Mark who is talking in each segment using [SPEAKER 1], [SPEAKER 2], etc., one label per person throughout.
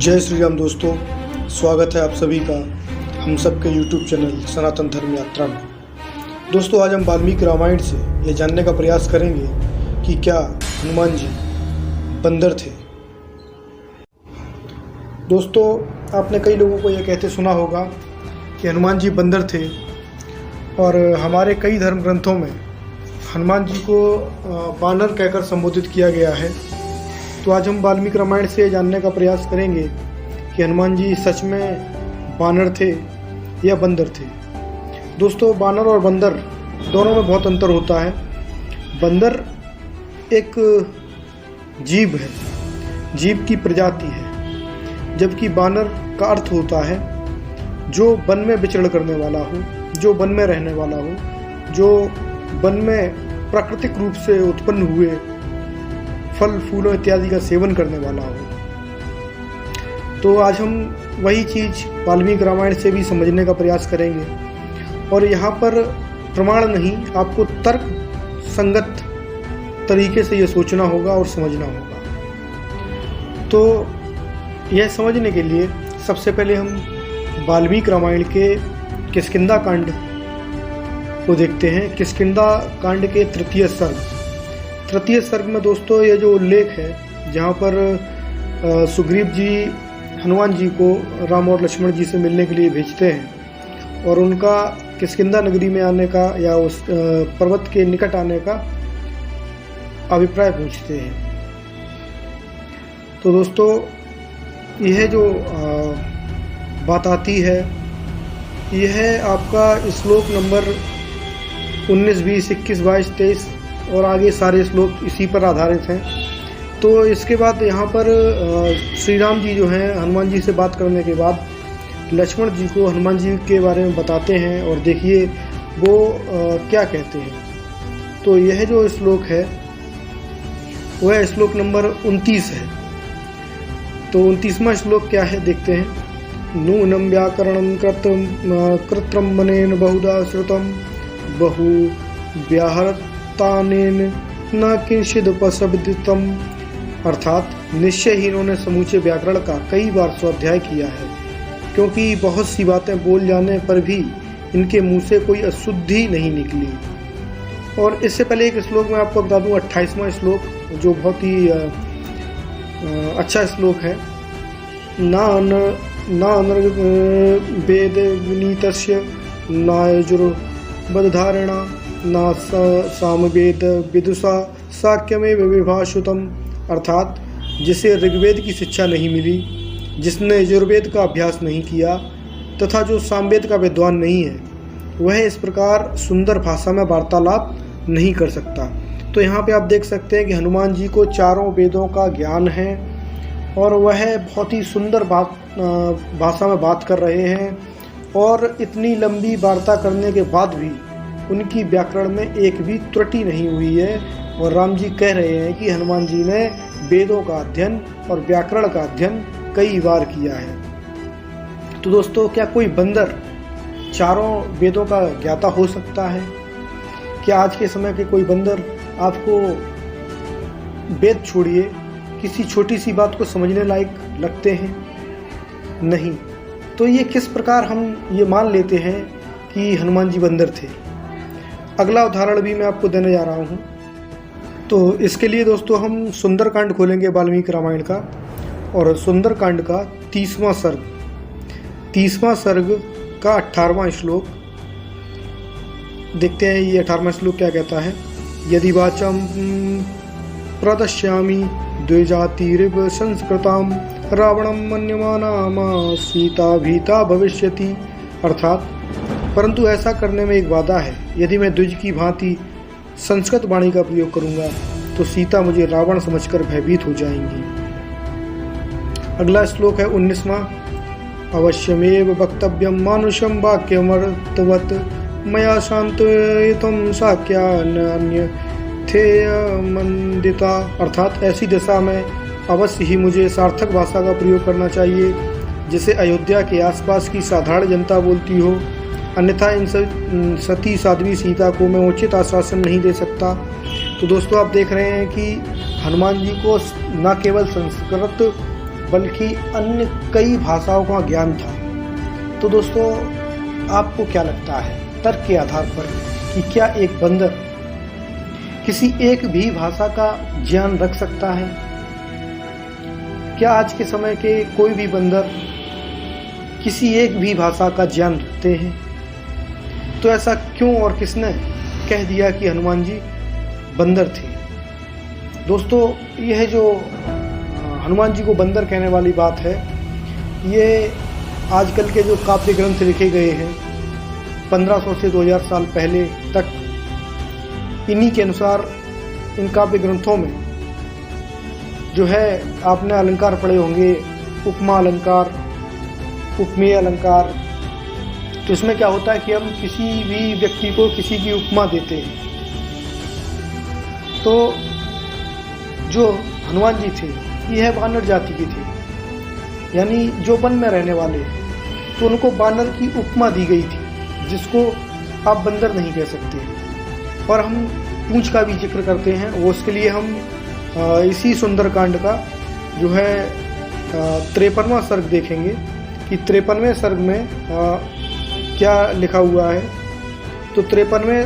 [SPEAKER 1] जय श्री राम दोस्तों, स्वागत है आप सभी का हम सबके YouTube चैनल सनातन धर्म यात्रा में। दोस्तों, आज हम वाल्मीकि रामायण से ये जानने का प्रयास करेंगे कि क्या हनुमान जी बंदर थे। दोस्तों, आपने कई लोगों को यह कहते सुना होगा कि हनुमान जी बंदर थे, और हमारे कई धर्म ग्रंथों में हनुमान जी को बानर कहकर संबोधित किया गया है। तो आज हम वाल्मीकि रामायण से जानने का प्रयास करेंगे कि हनुमान जी सच में बानर थे या बंदर थे। दोस्तों, बानर और बंदर दोनों में बहुत अंतर होता है। बंदर एक जीव है, जीव की प्रजाति है, जबकि बानर का अर्थ होता है जो वन में विचरण करने वाला हो, जो वन में रहने वाला हो, जो वन में प्राकृतिक रूप से उत्पन्न हुए फल फूलों इत्यादि का सेवन करने वाला हो। तो आज हम वही चीज़ वाल्मीकि रामायण से भी समझने का प्रयास करेंगे, और यहाँ पर प्रमाण नहीं, आपको तर्क संगत तरीके से ये सोचना होगा और समझना होगा। तो यह समझने के लिए सबसे पहले हम वाल्मीकि रामायण के किष्किंधा कांड को देखते हैं। किष्किंधा कांड के तृतीय सर्ग में दोस्तों ये जो उल्लेख है, जहाँ पर सुग्रीव जी हनुमान जी को राम और लक्ष्मण जी से मिलने के लिए भेजते हैं और उनका किष्किंधा नगरी में आने का या उस पर्वत के निकट आने का अभिप्राय पूछते हैं। तो दोस्तों, यह जो बात आती है, यह आपका श्लोक नंबर 19, 20, 21, 22, 23 और आगे सारे श्लोक इसी पर आधारित हैं। तो इसके बाद यहाँ पर श्री राम जी जो हैं हनुमान जी से बात करने के बाद लक्ष्मण जी को हनुमान जी के बारे में बताते हैं, और देखिए वो क्या कहते हैं। तो यह जो श्लोक है वह श्लोक नंबर 29 है। तो 29वां श्लोक क्या है देखते हैं। नूनं व्याकरणं कृत्रं मनेन बहुधा श्रुतं बहु व्याहरतानेन न किंचिदुपसब्दितम्। अर्थात निश्चय ही इन्होंने समूचे व्याकरण का कई बार स्वाध्याय किया है, क्योंकि बहुत सी बातें बोल जाने पर भी इनके मुंह से कोई अशुद्धि नहीं निकली। और इससे पहले एक श्लोक मैं आपको बता दूं, 28वां श्लोक, जो बहुत ही अच्छा श्लोक है। न वेद विनीतस्य न यजुर्वेदधारणा न सामवेद विदुषा साक्यमेव विभाषुतम्। अर्थात जिसे ऋग्वेद की शिक्षा नहीं मिली, जिसने यजुर्वेद का अभ्यास नहीं किया तथा जो सामवेद का विद्वान नहीं है, वह इस प्रकार सुंदर भाषा में वार्तालाप नहीं कर सकता। तो यहाँ पे आप देख सकते हैं कि हनुमान जी को चारों वेदों का ज्ञान है, और वह बहुत ही सुंदर भाषा में बात कर रहे हैं, और इतनी लंबी वार्ता करने के बाद भी उनकी व्याकरण में एक भी त्रुटि नहीं हुई है। और राम जी कह रहे हैं कि हनुमान जी ने वेदों का अध्ययन और व्याकरण का अध्ययन कई बार किया है। तो दोस्तों, क्या कोई बंदर चारों वेदों का ज्ञाता हो सकता है? क्या आज के समय के कोई बंदर आपको वेद छोड़िए किसी छोटी सी बात को समझने लायक लगते हैं? नहीं। तो ये किस प्रकार हम ये मान लेते हैं कि हनुमान जी बंदर थे? अगला उदाहरण भी मैं आपको देने जा रहा हूँ। तो इसके लिए दोस्तों हम सुंदरकांड खोलेंगे वाल्मीकि रामायण का, और सुंदरकांड का 30वां सर्ग का 18वां श्लोक देखते हैं। ये 18वां श्लोक क्या कहता है। यदि वाचम प्रदश्यामि द्विजातिरिव संस्कृताम रावणम मन्यमाना सीता भीता भविष्यति। अर्थात परंतु ऐसा करने में एक वादा है, यदि मैं द्विज की भांति संस्कृत वाणी का प्रयोग करूंगा तो सीता मुझे रावण समझकर भयभीत हो जाएंगी। अगला श्लोक है 19वां। अवश्यमेव वक्तव्यम मानुषम वाक्यमर्थवत् मया शांतयितुं साक्यान्यथेयमंदिता। अर्थात ऐसी दशा में अवश्य ही मुझे सार्थक भाषा का प्रयोग करना चाहिए, जिसे अयोध्या के आसपास की साधारण जनता बोलती हो, अन्यथा इन सती साध्वी सीता को मैं उचित आश्वासन नहीं दे सकता। तो दोस्तों, आप देख रहे हैं कि हनुमान जी को न केवल संस्कृत बल्कि अन्य कई भाषाओं का ज्ञान था। तो दोस्तों, आपको क्या लगता है तर्क के आधार पर कि क्या एक बंदर किसी एक भी भाषा का ज्ञान रख सकता है? क्या आज के समय के कोई भी बंदर किसी एक भी भाषा का ज्ञान रखते हैं? तो ऐसा क्यों और किसने कह दिया कि हनुमान जी बंदर थे? दोस्तों, यह जो हनुमान जी को बंदर कहने वाली बात है, ये आजकल के जो काव्य ग्रंथ लिखे गए हैं 1500 से 2000 साल पहले तक, इन्हीं के अनुसार इन काव्य ग्रंथों में जो है, आपने अलंकार पढ़े होंगे, उपमा अलंकार, उपमेय अलंकार। तो इसमें क्या होता है कि हम किसी भी व्यक्ति को किसी की उपमा देते हैं। तो जो हनुमान जी थे, यह बानर जाति के थे, यानी जो वन में रहने वाले, तो उनको बानर की उपमा दी गई थी, जिसको आप बंदर नहीं कह सकते। और हम पूंछ का भी जिक्र करते हैं, वो उसके लिए हम इसी सुंदरकांड का जो है 53वां सर्ग देखेंगे कि 53वें सर्ग में क्या लिखा हुआ है। तो 53वें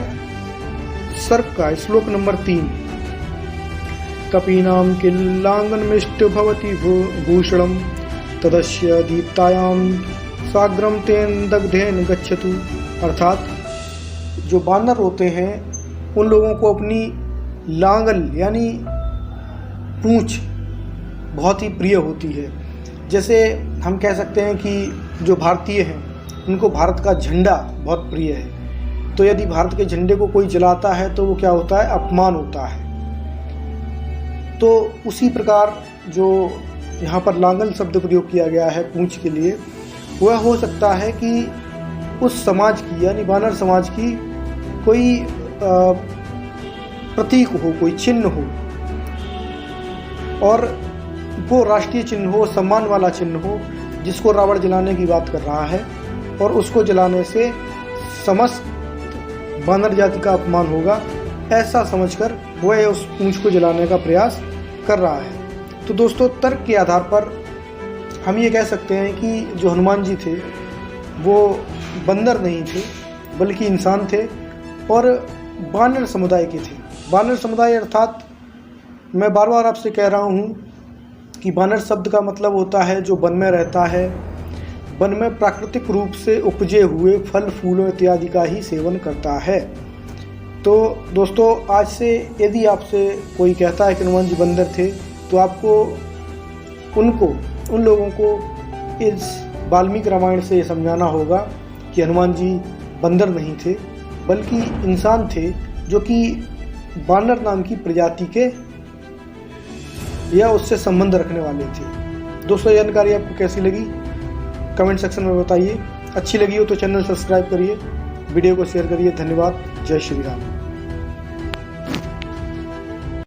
[SPEAKER 1] सर्ग का श्लोक नंबर 3, कपीनाम किल्लांगनमिष्ट भवति भूषणम तदस्य दीप्तायाम साग्रम तेन दग्धेन गच्छतु। अर्थात जो बानर होते हैं, उन लोगों को अपनी लांगल यानी पूंछ बहुत ही प्रिय होती है। जैसे हम कह सकते हैं कि जो भारतीय हैं, उनको भारत का झंडा बहुत प्रिय है। तो यदि भारत के झंडे को कोई जलाता है तो वो क्या होता है, अपमान होता है। तो उसी प्रकार जो यहाँ पर लांगल शब्द प्रयोग किया गया है पूंछ के लिए, वह हो सकता है कि उस समाज की यानी बानर समाज की कोई प्रतीक हो, कोई चिन्ह हो, और वो राष्ट्रीय चिन्ह हो, सम्मान वाला चिन्ह हो, जिसको रावण जलाने की बात कर रहा है, और उसको जलाने से समस्त बानर जाति का अपमान होगा, ऐसा समझकर वह उस पूंछ को जलाने का प्रयास कर रहा है। तो दोस्तों, तर्क के आधार पर हम ये कह सकते हैं कि जो हनुमान जी थे वो बंदर नहीं थे, बल्कि इंसान थे और बानर समुदाय के थे। बानर समुदाय अर्थात मैं बार बार आपसे कह रहा हूँ कि बानर शब्द का मतलब होता है जो वन में रहता है, वन में प्राकृतिक रूप से उपजे हुए फल फूलों इत्यादि का ही सेवन करता है। तो दोस्तों, आज से यदि आपसे कोई कहता है कि हनुमान जी बंदर थे, तो आपको उन लोगों को इस वाल्मीकि रामायण से समझाना होगा कि हनुमान जी बंदर नहीं थे, बल्कि इंसान थे, जो कि बानर नाम की प्रजाति के या उससे संबंध रखने वाले थे। दोस्तों, ये जानकारी आपको कैसी लगी कमेंट सेक्शन में बताइए। अच्छी लगी हो तो चैनल सब्सक्राइब करिए, वीडियो को शेयर करिए। धन्यवाद। जय श्री राम।